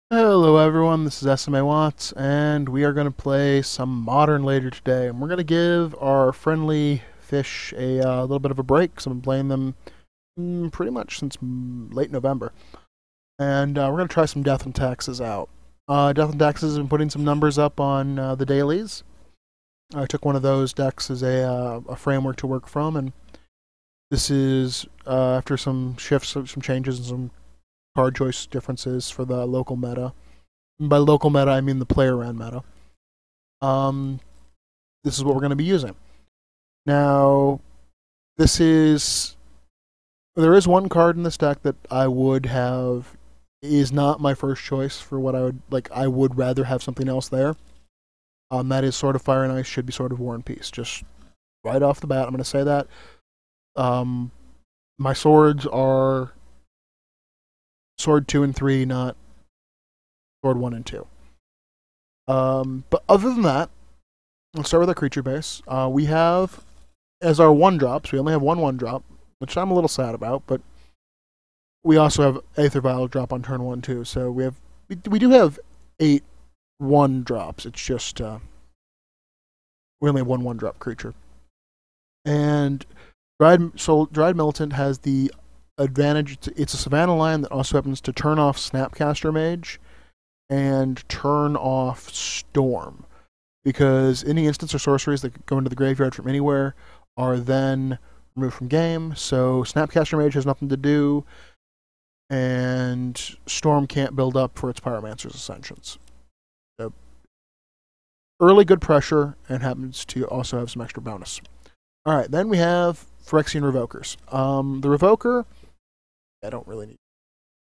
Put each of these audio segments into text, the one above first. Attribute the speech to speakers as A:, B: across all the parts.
A: Hello everyone, this is SMA Watts, and we are going to play some Modern later today, and we're going to give our friendly fish a little bit of a break, because I've been playing them pretty much since late November. And we're going to try some Death and Taxes out. Death and Taxes has been putting some numbers up on the dailies. I took one of those decks as a framework to work from, and this is after some shifts, some changes, and some card choice differences for the local meta. And by local meta, I mean the player ran meta. This is what we're going to be using. Now, there is one card in this deck that I would have is not my first choice for what I would like. I would rather have something else there. That is Sword of Fire and Ice should be Sword of War and Peace. Just right off the bat, I'm going to say that. My swords are Sword 2 and 3, not Sword 1 and 2. But other than that, let's start with our creature base. We have, as our 1-drops, we only have one 1-drop, which I'm a little sad about, but we also have Æther Vial drop on turn 1 too. So we do have 8 1-drops. It's just we only have one 1-drop creature. And Dryad Militant has the advantage. It's a Savannah Lion that also happens to turn off Snapcaster Mage and turn off Storm, because any instants or sorceries that go into the graveyard from anywhere are then removed from game. So Snapcaster Mage has nothing to do, and Storm can't build up for its Pyromancer's Ascensions. So early good pressure, and happens to also have some extra bonus. Alright, then we have Phyrexian Revokers. The Revoker, I don't really need.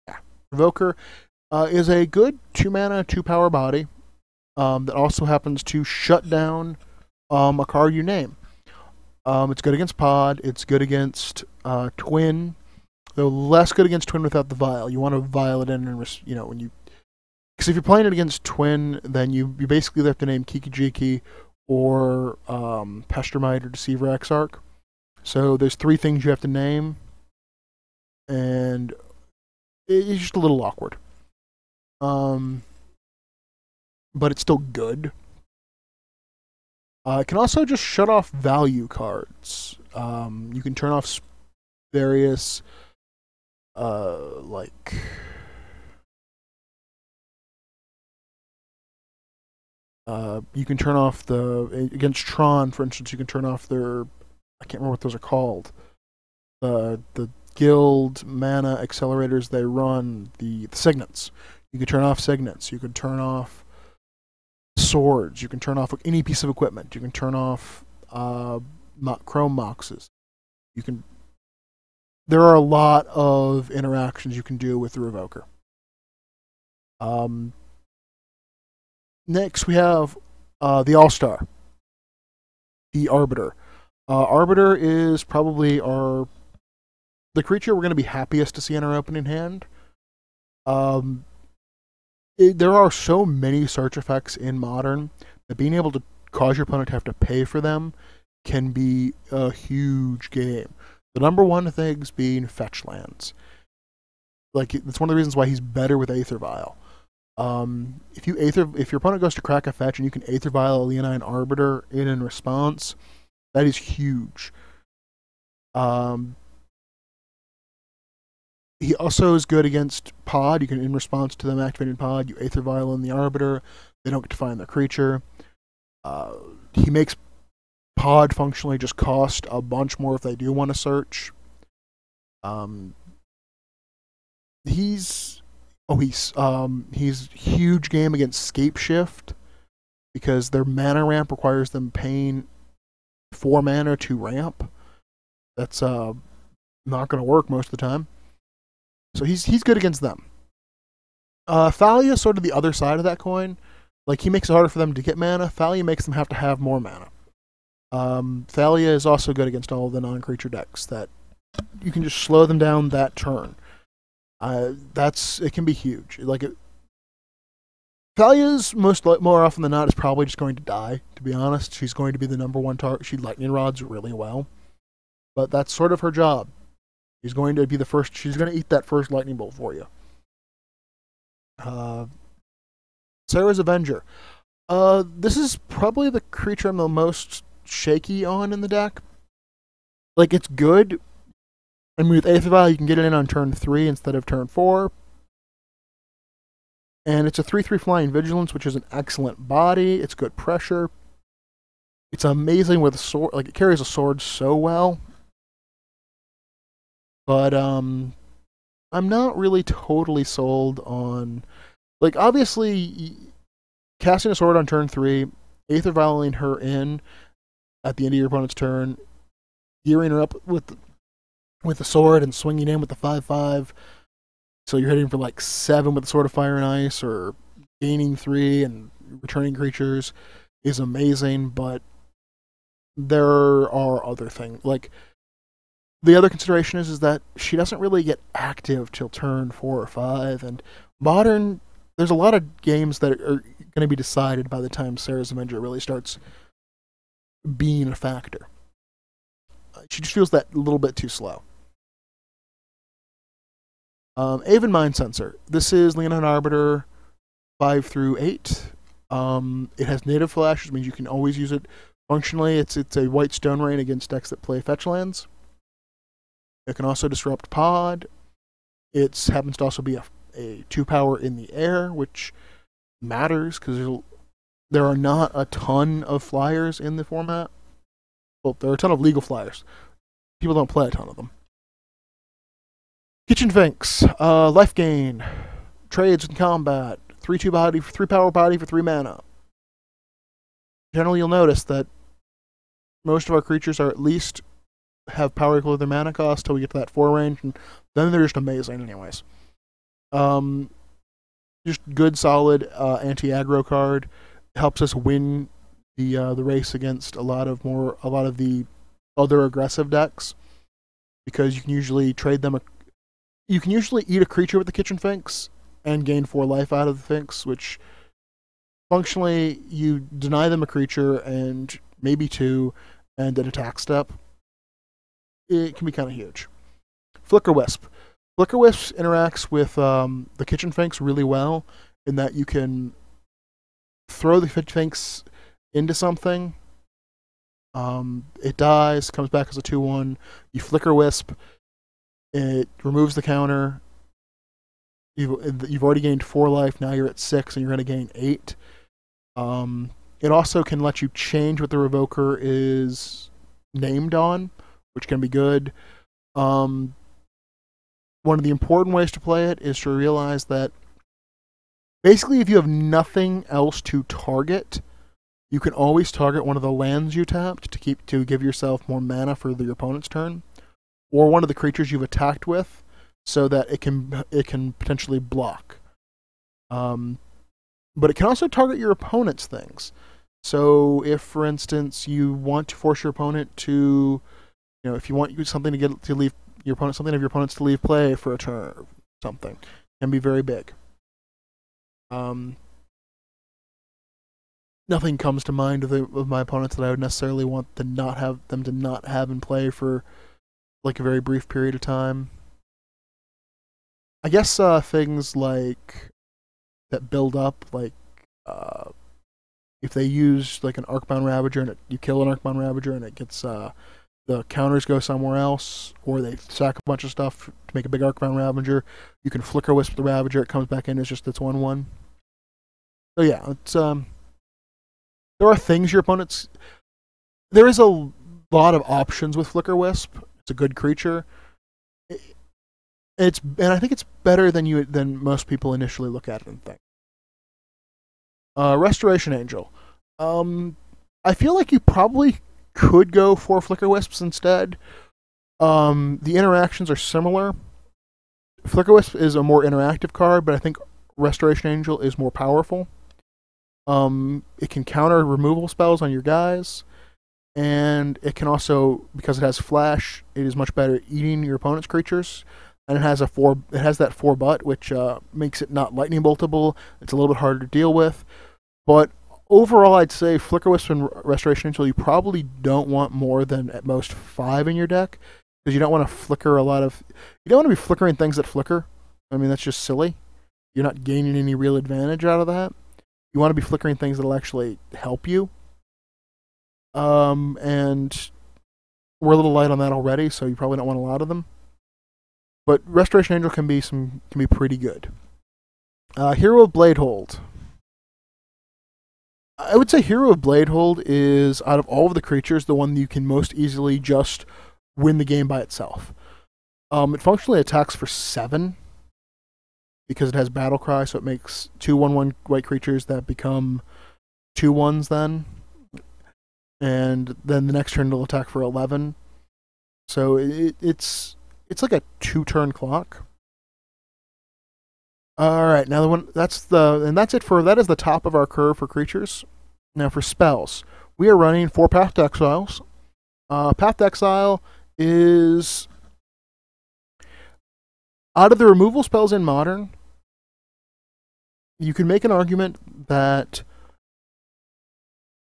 A: Yeah, Revoker is a good 2-mana, 2-power body that also happens to shut down a card you name. It's good against Pod. It's good against Twin, though less good against Twin without the Vial. You want to Vial it in, and when you, because if you're playing it against Twin, then you basically have to name Kiki-Jiki or Pestermite or Deceiver Exarch. So there's 3 things you have to name, and it's just a little awkward. But it's still good. It can also just shut off value cards. You can turn off various, like, you can turn off against Tron, for instance, you can turn off their, I can't remember what those are called. The guild mana accelerators they run, the signets. You can turn off signets. You can turn off swords. You can turn off any piece of equipment. You can turn off chrome boxes. There are a lot of interactions you can do with the Revoker. Next we have the Allstar, the Arbiter. Arbiter is probably the creature we're going to be happiest to see in our opening hand. There are so many search effects in Modern that being able to cause your opponent to have to pay for them can be a huge game. The number one things being fetch lands. Like, it's one of the reasons why he's better with Æther Vial. If your opponent goes to crack a fetch and you can Æther Vial a Leonin Arbiter in response, that is huge. He also is good against Pod. You can, in response to them activating Pod, you Æther Vial in the Arbiter. They don't get to find their creature. He makes Pod functionally just cost a bunch more if they do want to search. He's huge game against Scape Shift, because their mana ramp requires them paying 4 mana to ramp. That's not going to work most of the time. So he's good against them. Thalia is sort of the other side of that coin. Like, he makes it harder for them to get mana. Thalia makes them have to have more mana. Thalia is also good against all of the non-creature decks that you can just slow them down that turn. It can be huge. Thalia's more often than not is probably just going to die, to be honest. She's going to be the number 1 target. She lightning rods really well, but that's sort of her job. She's going to be the first. She's going to eat that first lightning bolt for you. Serra's Avenger. This is probably the creature I'm the most shaky on in the deck. Like, it's good. I mean, with Æther Vial, you can get it in on turn 3 instead of turn 4. And it's a 3/3 flying vigilance, which is an excellent body. It's good pressure. It's amazing with a sword. Like, it carries a sword so well. But, I'm not really totally sold on... Like, obviously, casting a sword on turn 3, Æther Vialing her in at the end of your opponent's turn, gearing her up with the sword and swinging in with the 5/5. So you're hitting for like 7 with the Sword of Fire and Ice, or gaining 3 and returning creatures is amazing, but there are other things. Like, the other consideration is that she doesn't really get active till turn 4 or 5, and Modern, there's a lot of games that are going to be decided by the time Serra's Avenger really starts being a factor. She just feels that little bit too slow. Aven Mindcensor. This is Leonin Arbiter 5/8. It has native flash, which means you can always use it. Functionally, it's a white stone rain against decks that play fetch lands. It can also disrupt pod. It happens to also be a 2-power in the air, which matters because there are not a ton of flyers in the format. Well, there are a ton of legal flyers. People don't play a ton of them. Kitchen Finks, life gain, trades in combat, 3/2 body, 3-power body for 3 mana. Generally, you'll notice that most of our creatures are at least have power equal to their mana cost till we get to that 4 range, and then they're just amazing anyways. Just good, solid anti-aggro card. Helps us win the race against a lot of the other aggressive decks, because you can usually trade them. You can usually eat a creature with the Kitchen Finks and gain 4 life out of the Finks, which functionally you deny them a creature and maybe 2 and an attack step. It can be kind of huge. Flickerwisp. Flickerwisp interacts with the Kitchen Finks really well in that you can throw the Finks into something. It dies, comes back as a 2/1. You Flickerwisp. It removes the counter. You've already gained 4 life. Now you're at 6, and you're going to gain 8. It also can let you change what the Revoker is named on, which can be good. One of the important ways to play it is to realize that basically if you have nothing else to target, you can always target one of the lands you tapped to give yourself more mana for your opponent's turn, or one of the creatures you've attacked with, so that it can potentially block. But it can also target your opponent's things. So if, for instance, you want to force your opponent to, if you want something to leave your opponent, something of your opponent's to leave play for a turn, something can be very big. Nothing comes to mind of my opponents that I would necessarily want to not have in play for like a very brief period of time. I guess things like that build up, like if they use like an Arcbound Ravager and you kill an Arcbound Ravager and it gets the counters go somewhere else, or they sack a bunch of stuff to make a big Arcbound Ravager, you can Flickerwisp the Ravager, it comes back in as just its 1/1. So yeah, it's there are things your opponents. There is a lot of options with Flickerwisp. It's a good creature. And I think it's better than most people initially look at it and think. Restoration Angel. I feel like you probably could go for Flickerwisps instead. The interactions are similar. Flickerwisp is a more interactive card, but I think Restoration Angel is more powerful. It can counter removal spells on your guys, and it can also, because it has flash, it is much better at eating your opponent's creatures. And it has that 4 butt, which makes it not lightning boltable. It's a little bit harder to deal with. But overall, I'd say Flickerwisp and Restoration Angel, you probably don't want more than at most 5 in your deck, because you don't want to flicker you don't want to be flickering things that flicker. I mean, that's just silly. You're not gaining any real advantage out of that. You want to be flickering things that'll actually help you. And we're a little light on that already, so you probably don't want a lot of them. But Restoration Angel can be pretty good. Hero of Bladehold. I would say Hero of Bladehold is, out of all of the creatures, the one that you can most easily just win the game by itself. It functionally attacks for 7 because it has Battle Cry, so it makes 2/1/1 white creatures that become 2/1s then. And then the next turn it'll attack for 11. So it's like a 2-turn clock. Alright, now that's the top of our curve for creatures. Now for spells. We are running 4 Path to Exiles. Path to Exile is, out of the removal spells in Modern, you can make an argument that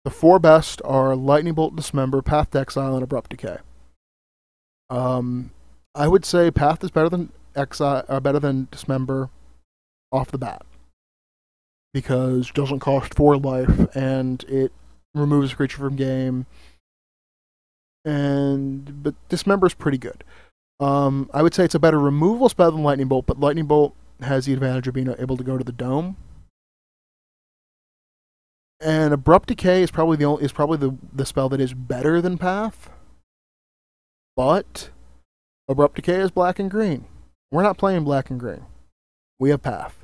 A: the 4 best are Lightning Bolt, Dismember, Path to Exile, and Abrupt Decay. I would say Path is better than Dismember off the bat, because it doesn't cost 4 life and it removes a creature from game. But Dismember is pretty good. I would say it's a better removal spell than Lightning Bolt, but Lightning Bolt has the advantage of being able to go to the dome. And Abrupt Decay is probably the spell that is better than Path. But Abrupt Decay is black and green. We're not playing black and green. We have Path.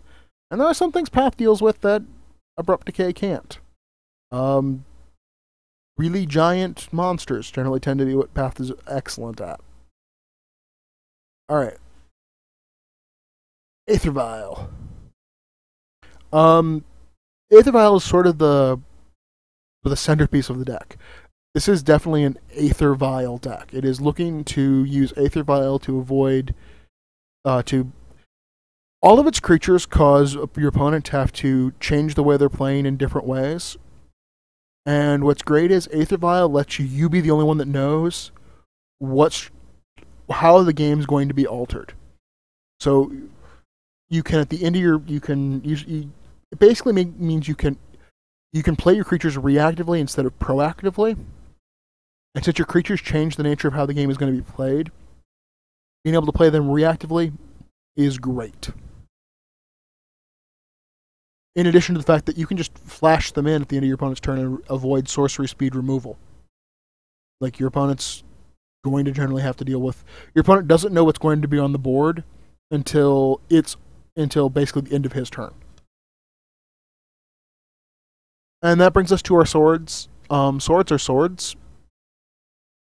A: And there are some things Path deals with that Abrupt Decay can't. Really giant monsters generally tend to be what Path is excellent at. Alright. Æther Vial. Æther Vial is sort of the centerpiece of the deck. This is definitely an Æther Vial deck. It is looking to use Æther Vial to avoid all of its creatures cause your opponent to have to change the way they're playing in different ways. And what's great is Æther Vial lets you be the only one that knows how the game's going to be altered. So you can, at the end of your, it basically means you can play your creatures reactively instead of proactively. And since your creatures change the nature of how the game is going to be played, being able to play them reactively is great. In addition to the fact that you can just flash them in at the end of your opponent's turn and avoid sorcery speed removal. Like, your opponent's going to generally have to deal with... Your opponent doesn't know what's going to be on the board until basically the end of his turn. And that brings us to our swords. Swords are swords.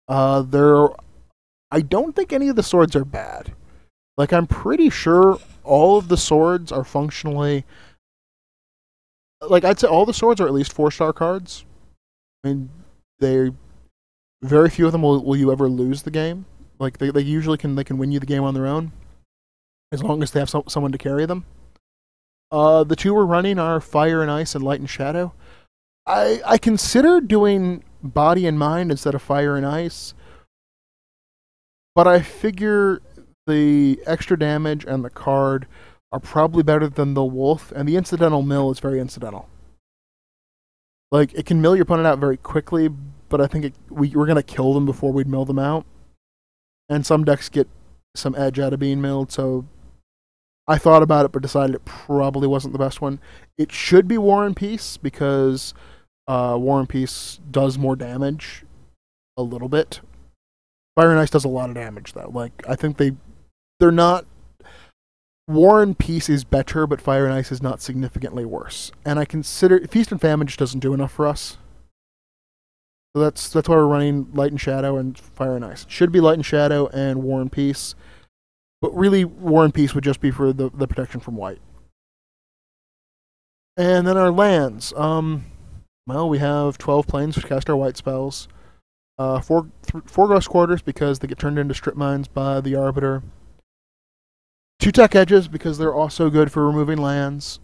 A: I don't think any of the swords are bad. Like, I'm pretty sure all of the swords are functionally... Like, I'd say all the swords are at least 4-star cards. I mean, very few of them will you ever lose the game. Like, they usually can win you the game on their own, as long as they have someone to carry them. The 2 we're running are Fire and Ice and Light and Shadow. I consider doing Body and Mind instead of Fire and Ice, but I figure the extra damage and the card are probably better than the Wolf, and the incidental mill is very incidental. Like, it can mill your opponent out very quickly, but I think we're going to kill them before we'd mill them out. And some decks get some edge out of being milled, so I thought about it but decided it probably wasn't the best one. It should be War and Peace, because War and Peace does more damage a little bit. Fire and Ice does a lot of damage, though. Like, I think they're not... War and Peace is better, but Fire and Ice is not significantly worse. And I consider... Feast and Famine just doesn't do enough for us. So that's why we're running Light and Shadow and Fire and Ice. It should be Light and Shadow and War and Peace. But really, War and Peace would just be for the protection from white. And then our lands. Well, we have 12 planes which cast our white spells. 4 Ghost Quarters because they get turned into strip mines by the Arbiter. 2 Tech Edges because they're also good for removing lands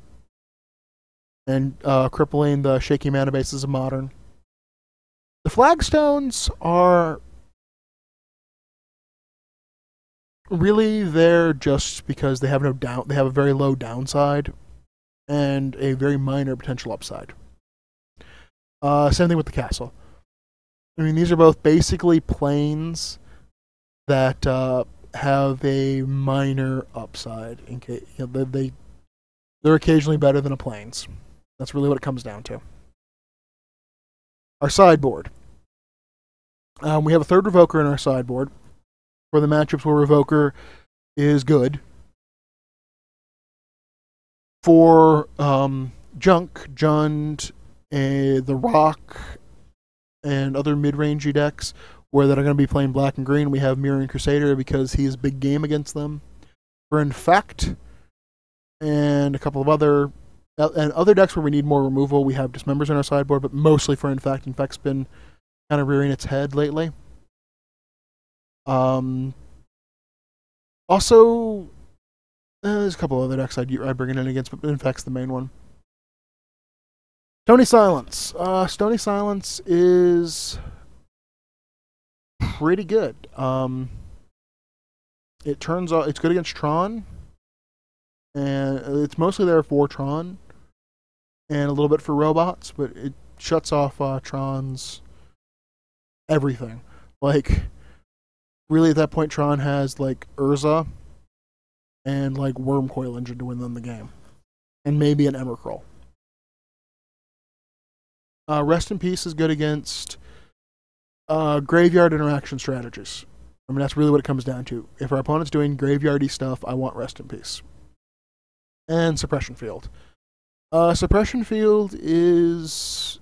A: and crippling the shaky mana bases of Modern. The Flagstones are really there just because they have they have a very low downside. and a very minor potential upside. Same thing with the castle. I mean, these are both basically planes that have a minor upside. In case they're occasionally better than a planes. That's really what it comes down to. Our sideboard. We have a third Revoker in our sideboard for the matchups where Revoker is good. For Junk, Jund, the Rock, and other mid-rangey decks where that are going to be playing black and green, we have Mirroring Crusader because he is big game against them. For Infect and a couple of other decks where we need more removal, we have Dismembers in our sideboard, but mostly for Infect. Infect's been kind of rearing its head lately. Also, there's a couple other decks I'd bring it in against, but Infect's the main one. Stony Silence. Stony Silence is pretty good. It turns out it's good against Tron, and it's mostly there for Tron, and a little bit for robots, but it shuts off Tron's everything. Like, really at that point, Tron has like Urza and like Wormcoil Engine to win them the game, and maybe an Emrakul. Rest in Peace is good against graveyard interaction strategies. I mean, that's really what it comes down to. If our opponent's doing graveyardy stuff, I want Rest in Peace. And Suppression Field. Suppression Field is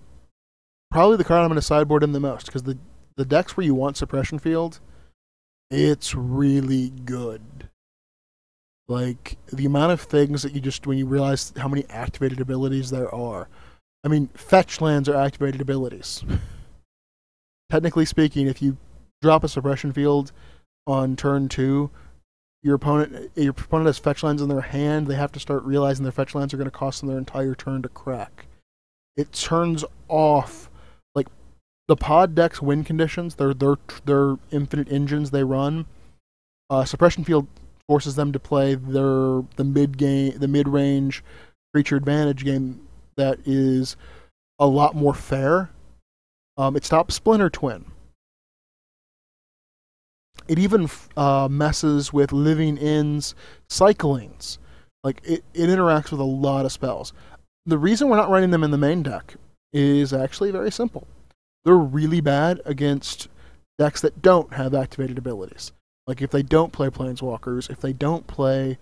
A: probably the card I'm going to sideboard in the most, because the decks where you want Suppression Field, it's really good. Like, the amount of things that you just, when you realize how many activated abilities there are. I mean, fetch lands are activated abilities. Technically speaking, if you drop a Suppression Field on turn 2, your opponent has fetch lands in their hand. They have to start realizing their fetch lands are going to cost them their entire turn to crack. It turns off, like, the pod deck's win conditions. They're infinite engines they run. Suppression Field forces them to play the mid-range creature advantage game that is a lot more fair. It stops Splinter Twin. It even messes with Living In's Cyclings. Like, it interacts with a lot of spells. The reason we're not running them in the main deck is actually very simple. They're really bad against decks that don't have activated abilities. Like, if they don't play Planeswalkers, if they don't play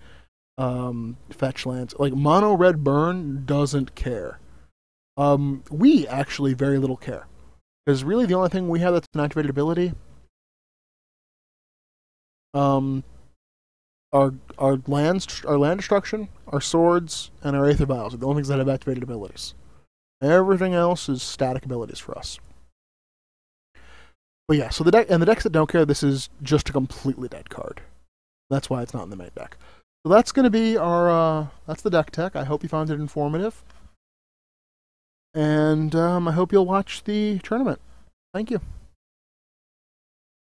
A: fetch lands, like Mono Red Burn doesn't care. We actually very little care, because really the only thing we have that's an activated ability, our land destruction, our swords, and our Æther Vials are the only things that have activated abilities. Everything else is static abilities for us. But yeah, so the decks that don't care, this is just a completely dead card. That's why it's not in the main deck. So that's going to be our, that's the deck tech. I hope you found it informative. And I hope you'll watch the tournament. Thank you.